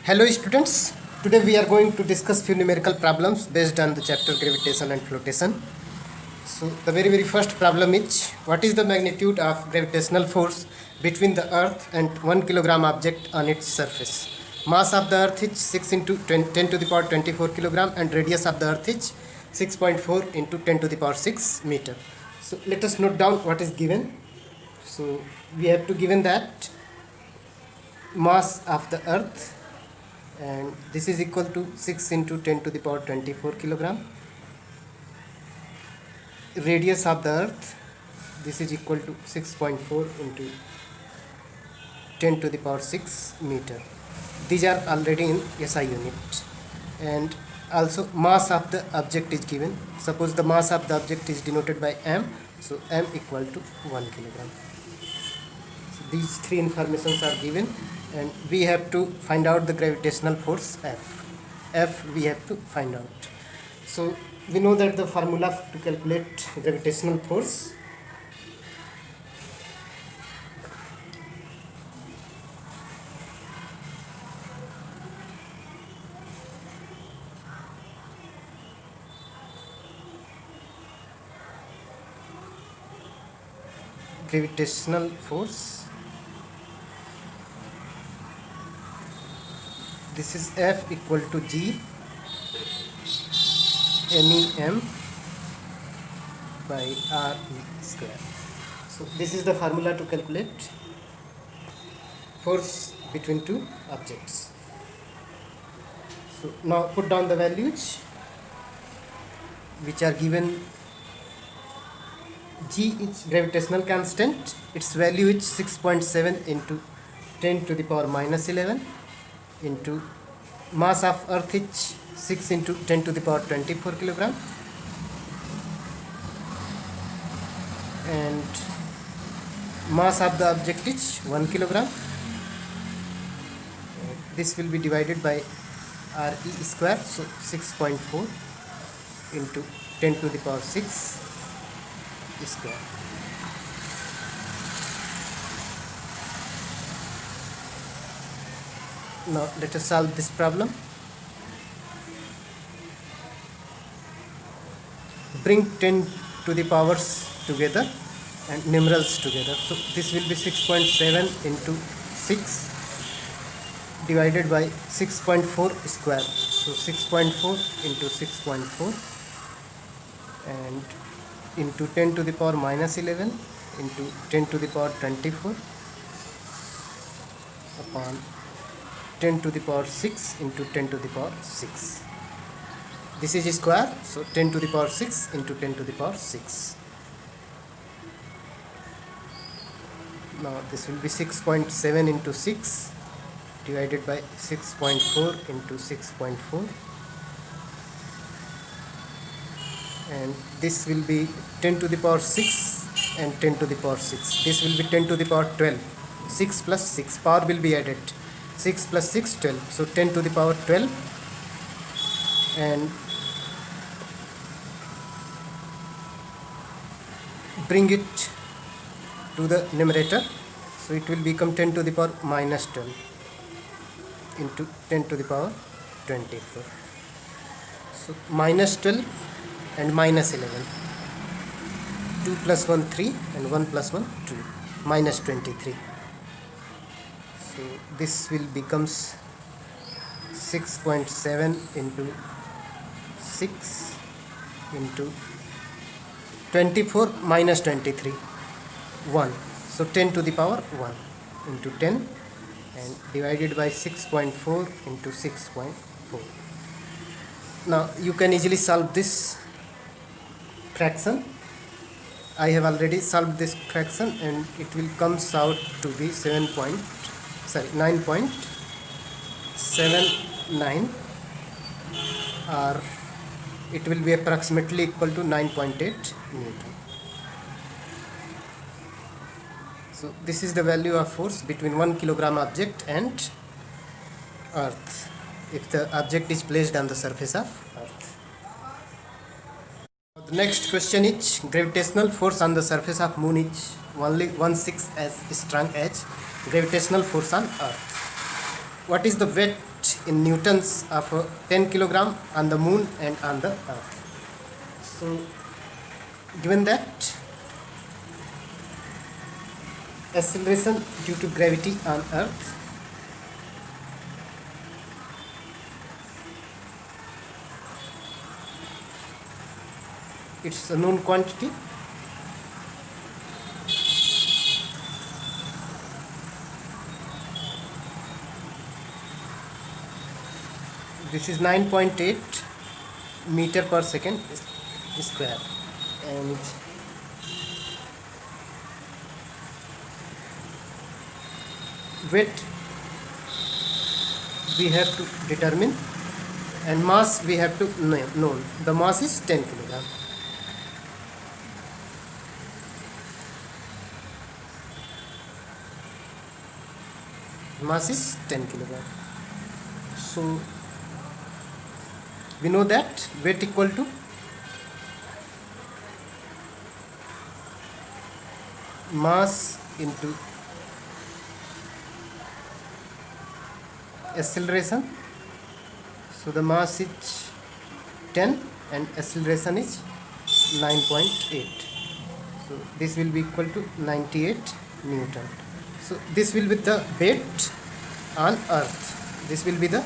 Hello students, today we are going to discuss few numerical problems based on the chapter gravitation and flotation. So the very first problem is, what is the magnitude of gravitational force between the earth and 1 kilogram object on its surface? Mass of the earth is 6 into 10 to the power 24 kilogram and radius of the earth is 6.4 into 10 to the power 6 meter. So let us note down what is given. So we have to given that mass of the earth, and this is equal to 6 into 10 to the power 24 kilogram. Radius of the earth, this is equal to 6.4 into 10 to the power 6 meter. These are already in SI unit. And also mass of the object is given. Suppose the mass of the object is denoted by m, so m equal to 1 kilogram. So these three informations are given, and we have to find out the gravitational force F we have to find out. So we know that the formula to calculate gravitational force, this is F equal to G MEM by RE square. So this is the formula to calculate force between two objects. So now put down the values which are given. G is gravitational constant, its value is 6.7 into 10 to the power minus 11 into mass of earth is 6 into 10 to the power 24 kilogram, and mass of the object is 1 kilogram. This will be divided by RE square, so 6.4 into 10 to the power 6 square. Now let us solve this problem. Bring 10 to the powers together and numerals together. So this will be 6.7 into 6 divided by 6.4 square. So 6.4 into 6.4 and into 10 to the power minus 11 into 10 to the power 24 upon 10 to the power 6 into 10 to the power 6. This is a square, so 10 to the power 6 into 10 to the power 6. Now this will be 6.7 into 6 divided by 6.4 into 6.4, and this will be 10 to the power 6 and 10 to the power 6. This will be 10 to the power 12. 6 plus 6, power will be added. 6 plus 6, 12. So 10 to the power 12, and bring it to the numerator. So it will become 10 to the power minus 12 into 10 to the power 24. So minus 12 and minus 11. 2 plus 1, 3, and 1 plus 1, 2. Minus 23. So this will becomes 6.7 into 6 into 24 minus 23, 1. So 10 to the power 1 into 10 and divided by 6.4 into 6.4. Now you can easily solve this fraction. I have already solved this fraction, and it will comes out to be 9.79, or it will be approximately equal to 9.8 Newton. So this is the value of force between 1 kilogram object and earth if the object is placed on the surface of earth. The next question is, gravitational force on the surface of moon is only 1/6 as strong as gravitational force on earth. What is the weight weight in newtons of 10 kilogram on the moon and on the earth. So given that acceleration due to gravity on earth it's a known quantity. This is 9.8 meter per second square, and weight we have to determine, and mass we have to know. The mass is 10 kilogram. Mass is 10 kilogram. So we know that weight equal to mass into acceleration. So the mass is 10 and acceleration is 9.8. So this will be equal to 98 Newton. So this will be the weight on earth. This will be the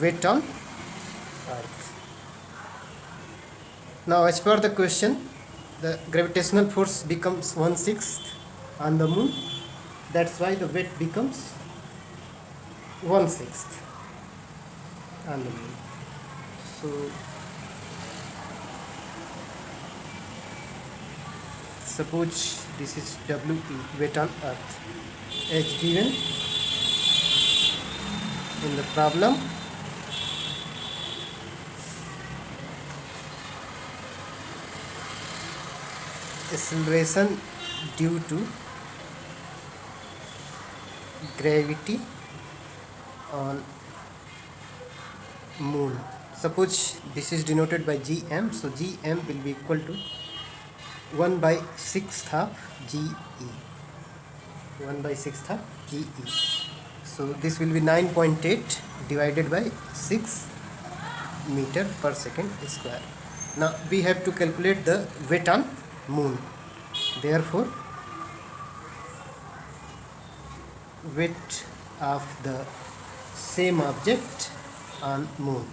weight on earth. Now as per the question, the gravitational force becomes 1/6 on the moon. That's why the weight becomes 1/6 on the moon. So suppose this is WE, weight on earth, as given in the problem. Acceleration due to gravity on moon. Suppose this is denoted by gm, so gm will be equal to 1/6 of ge. 1/6 of ge. So this will be 9.8 divided by 6 meter per second square. Now we have to calculate the weight on moon. Therefore weight of the same object on moon.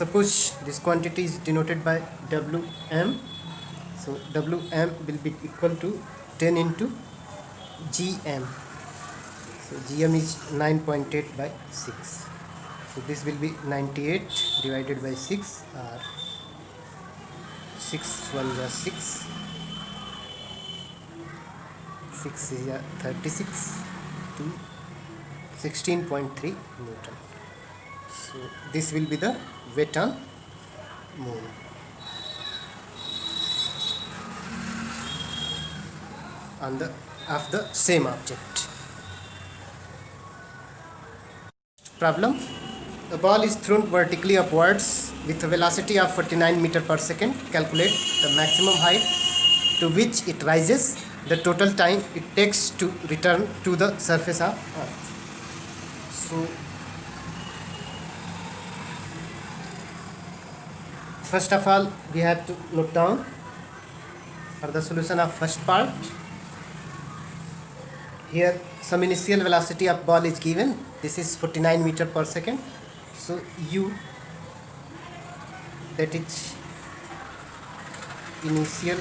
Suppose this quantity is denoted by Wm. So Wm will be equal to 10 into Gm. So Gm is 9.8 by 6. So this will be 98 divided by 6, or 6 1 is 6, 6 is 36 to 16.3 Newton. So this will be the weight on moon. On the of the same object. Problem. The ball is thrown vertically upwards with a velocity of 49 meter per second. Calculate the maximum height to which it rises, the total time it takes to return to the surface of Earth. So first of all, we have to note down for the solution of first part. Here some initial velocity of ball is given. This is 49 meter per second. So u, that is initial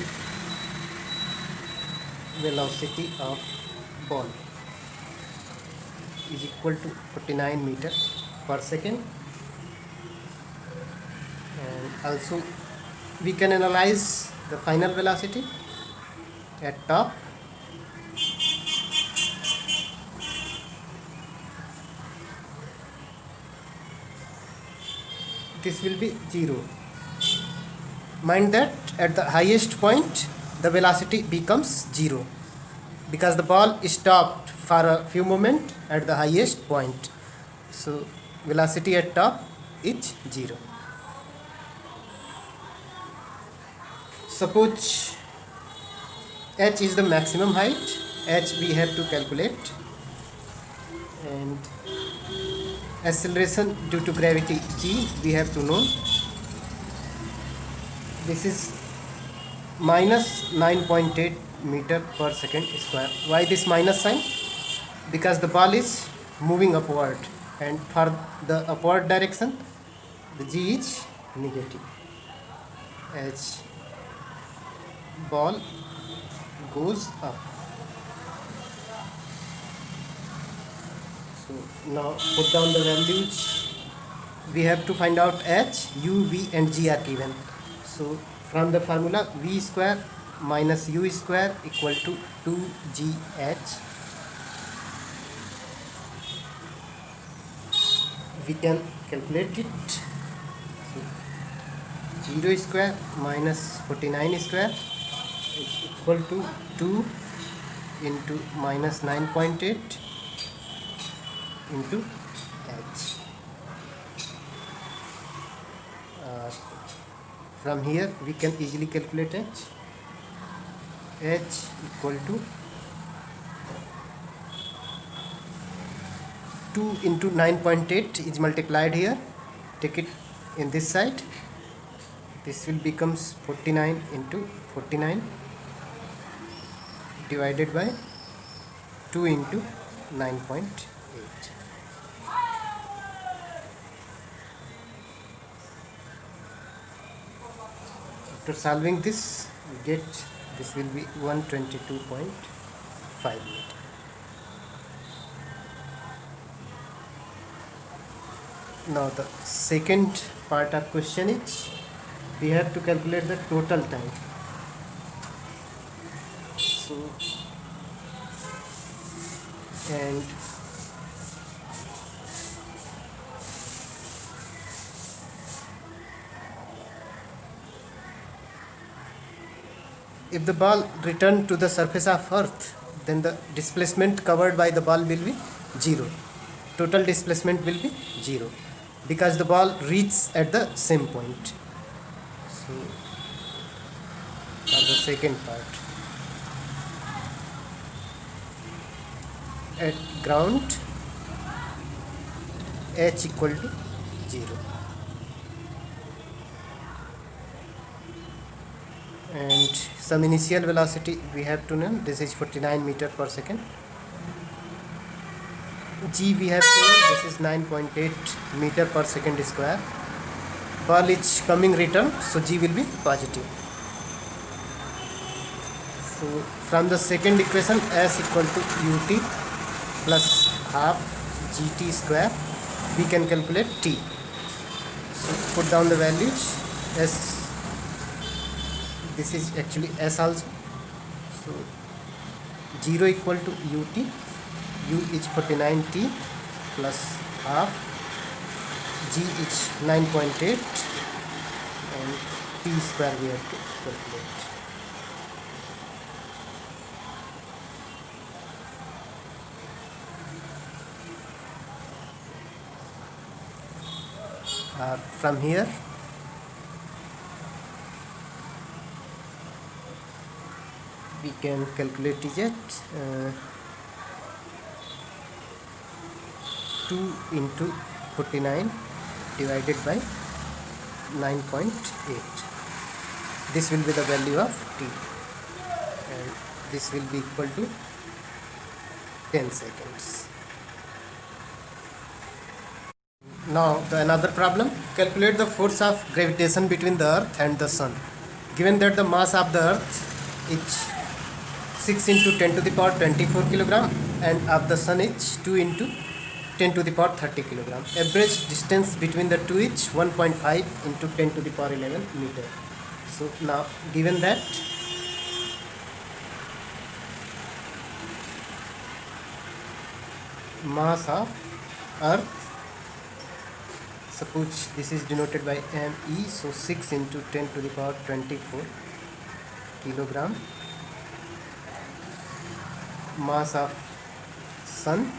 velocity of ball, is equal to 49 meter per second. And also we can analyze the final velocity at top. This will be 0. Mind that at the highest point the velocity becomes 0 because the ball is stopped for a few moments at the highest point. So velocity at top is 0. Suppose h is the maximum height. H we have to calculate, and acceleration due to gravity g we have to know. This is minus 9.8 meter per second square. Why this minus sign? Because the ball is moving upward, and for the upward direction the g is negative. As ball goes up. So now put down the values. We have to find out h, u, v and g are given. So from the formula, v square minus u square equal to 2gh. We can calculate it. So 0 square minus 49 square is equal to 2 into minus 9.8 into h. From here we can easily calculate h. H equal to 2 into 9.8 is multiplied here. Take it in this side. This will becomes 49 into 49 divided by 2 into 9.8. After solving this, we get this will be 122.5 meter. Now the second part of question is we have to calculate the total time. So and if the ball returned to the surface of earth, then the displacement covered by the ball will be 0. Total displacement will be 0 because the ball reaches at the same point. So for the second part, at ground h equal to 0 and some initial velocity we have to know. This is 49 meter per second. G we have to know, this is 9.8 meter per second square. Ball is coming return, so G will be positive. So from the second equation, S equal to ut plus half gt square, we can calculate t. So put down the values. S, this is actually S also. So 0 equal to ut, u is 49t plus half, g is 9.8 and t square we have to calculate. From here we can calculate it. 2 into 49 divided by 9.8. This will be the value of t, and this will be equal to 10 seconds. Now another problem. Calculate the force of gravitation between the earth and the sun. Given that the mass of the earth is 6 into 10 to the power 24 kilogram and of the sun is 2 into 10 to the power 30 kilogram. Average distance between the two is 1.5 into 10 to the power 11 meter. So now given that mass of earth, suppose this is denoted by me, so 6 into 10 to the power 24 kilogram. Mass of sun,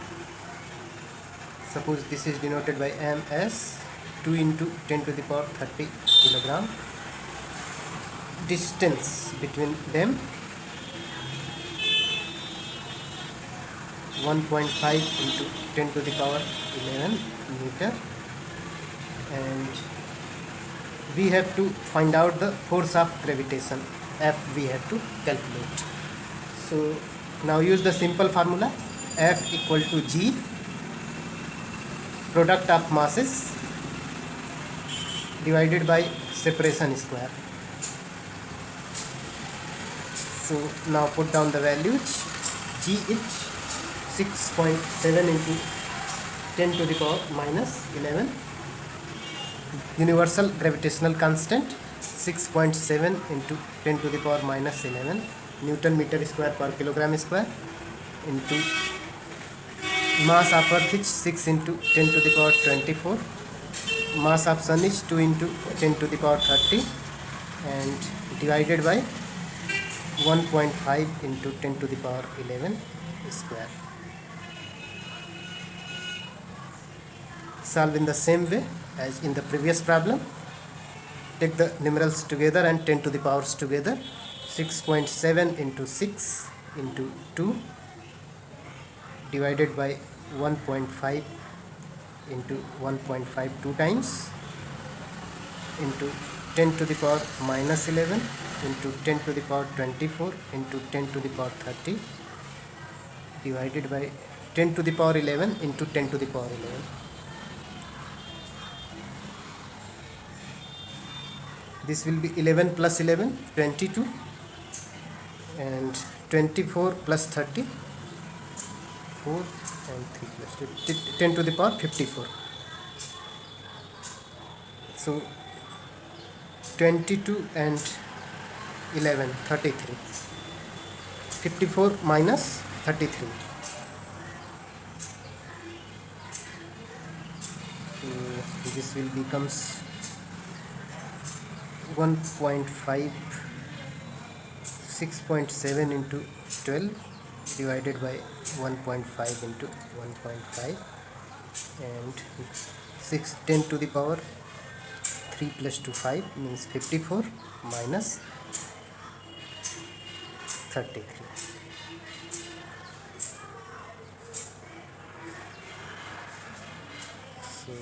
suppose this is denoted by ms, 2 into 10 to the power 30 kilogram. Distance between them 1.5 into 10 to the power 11 meter, and we have to find out the force of gravitation, F we have to calculate. So now use the simple formula, F equal to G, product of masses divided by separation square. So now put down the values. G is 6.7 into 10 to the power minus 11. Universal gravitational constant 6.7 into 10 to the power minus 11 Newton meter square per kilogram square, into mass of earth is 6 into 10 to the power 24, mass of sun is 2 into 10 to the power 30, and divided by 1.5 into 10 to the power 11 square. Solve in the same way as in the previous problem. Take the numerals together and 10 to the powers together. 6.7 into 6 into 2 divided by 1.5 into 1.5 2 times, into 10 to the power minus 11 into 10 to the power 24 into 10 to the power 30 divided by 10 to the power 11 into 10 to the power 11. This will be 11 plus 11, 22, and 24 plus 30, 4 and 3 plus 2, 10 to the power 54. So 22 and 11, 33. 54 minus 33. So this will becomes 1.5, 6.7 into 12 divided by 1.5 into 1.5, and 10 to the power 3 plus 2 5 means 54 minus 33. So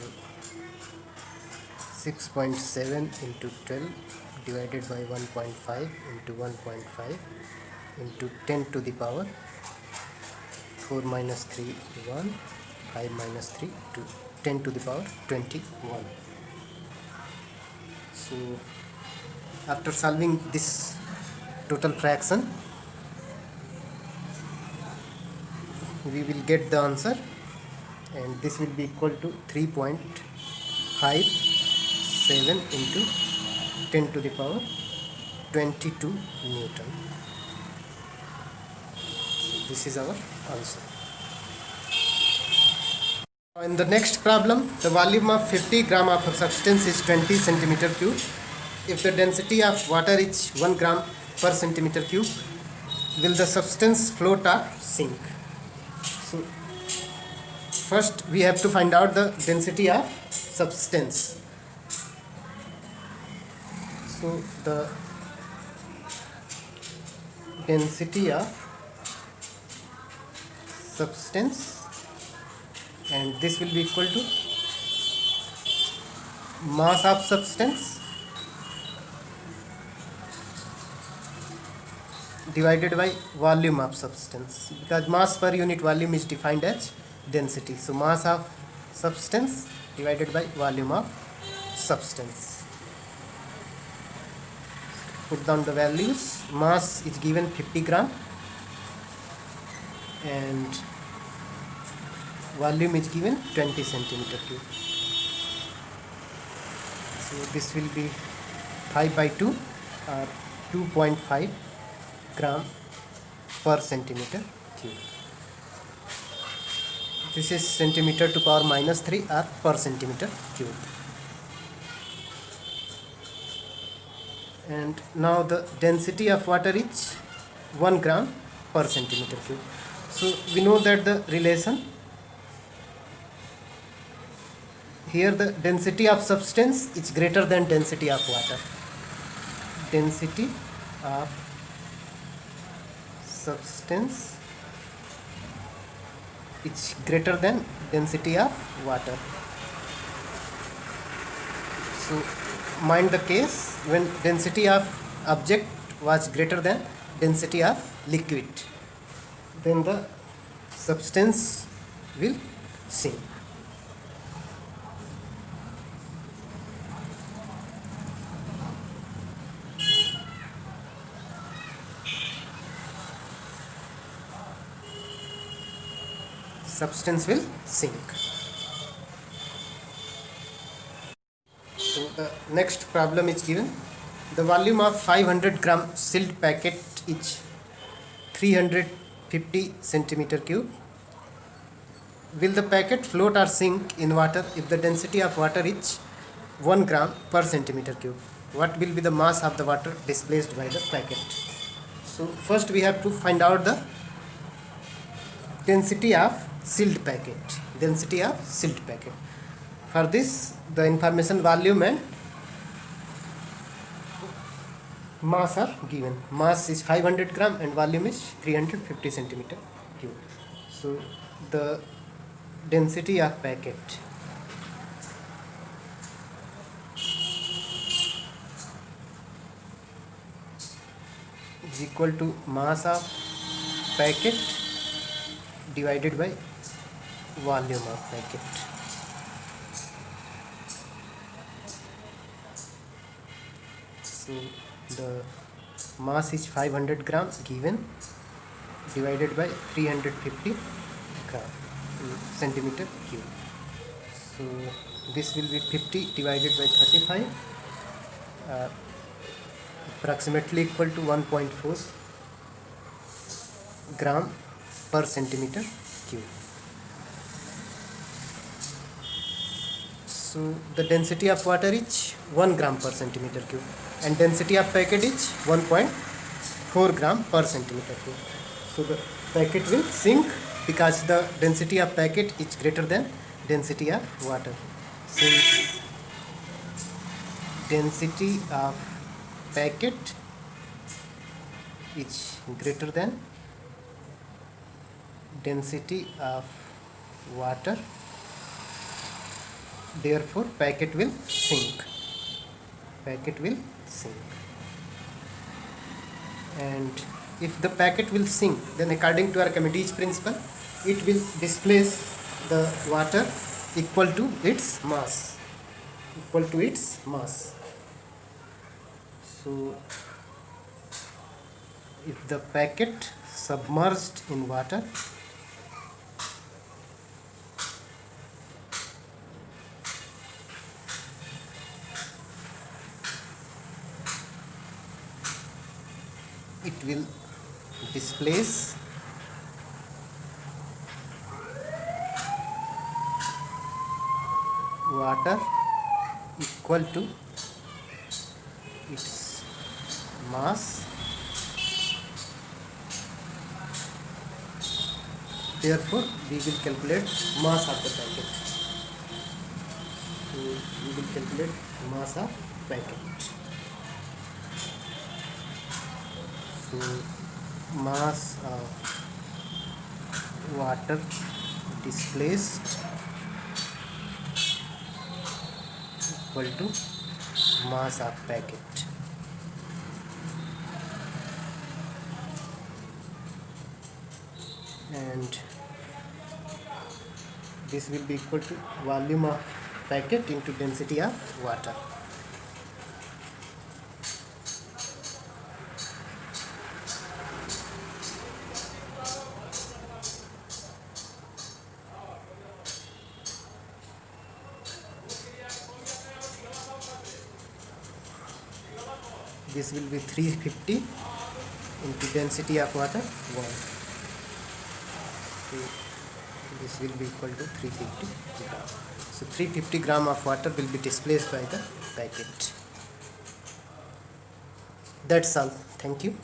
6.7 into 12 divided by 1.5 into 1.5 into 10 to the power 4 minus 3 1, 5 minus 3 2, 10 to the power 21. So after solving this total fraction, we will get the answer, and this will be equal to 3.57 into 10 to the power 22 Newton. So this is our answer. In the next problem, the volume of 50 gram of a substance is 20 centimeter cube. If the density of water is 1 gram per centimeter cube, will the substance float or sink? So first we have to find out the density of substance. So the density of substance, and this will be equal to mass of substance divided by volume of substance, because mass per unit volume is defined as density. So mass of substance divided by volume of substance. Put down the values. Mass is given 50 gram and volume is given 20 centimeter cube. So this will be 5 by 2 or 2.5 gram per centimeter cube. This is centimeter to power minus 3 or per centimeter cube. And now the density of water is 1 gram per centimeter cube. So we know that the relation here, the density of substance is greater than density of water. Density of substance is greater than density of water. So mind the case when density of object was greater than density of liquid, then the substance will sink. Substance will sink. So the next problem is given. The volume of 500 gram sealed packet is 350 centimeter cube. Will the packet float or sink in water if the density of water is 1 gram per centimeter cube? What will be the mass of the water displaced by the packet? So first we have to find out the density of sealed packet. Density of sealed packet. For this, the information volume and mass are given. Mass is 500 gram and volume is 350 centimeter cube. So the density of packet is equal to mass of packet divided by volume of packet. So the mass is 500 gram given, divided by 350 gram centimeter cube. So this will be 50 divided by 35, approximately equal to 1.4 gram per centimeter cube. So the density of water is 1 gram per centimeter cube and density of packet is 1.4 gram per centimeter cube. So the packet will sink because the density of packet is greater than density of water. Since density of packet is greater than density of water, therefore packet will sink. Packet will sink. And if the packet will sink, then according to Archimedes principle, it will displace the water equal to its mass. Equal to its mass. So if the packet submerged in water, it will displace water equal to its mass. Therefore, we will calculate mass of the packet. So, we will calculate mass of packet. So, mass of water displaced equal to mass of packet. And this will be equal to volume of packet into density of water. This will be 350 into density of water 1. So this will be equal to 350 gram. So 350 gram of water will be displaced by the packet. That's all. Thank you.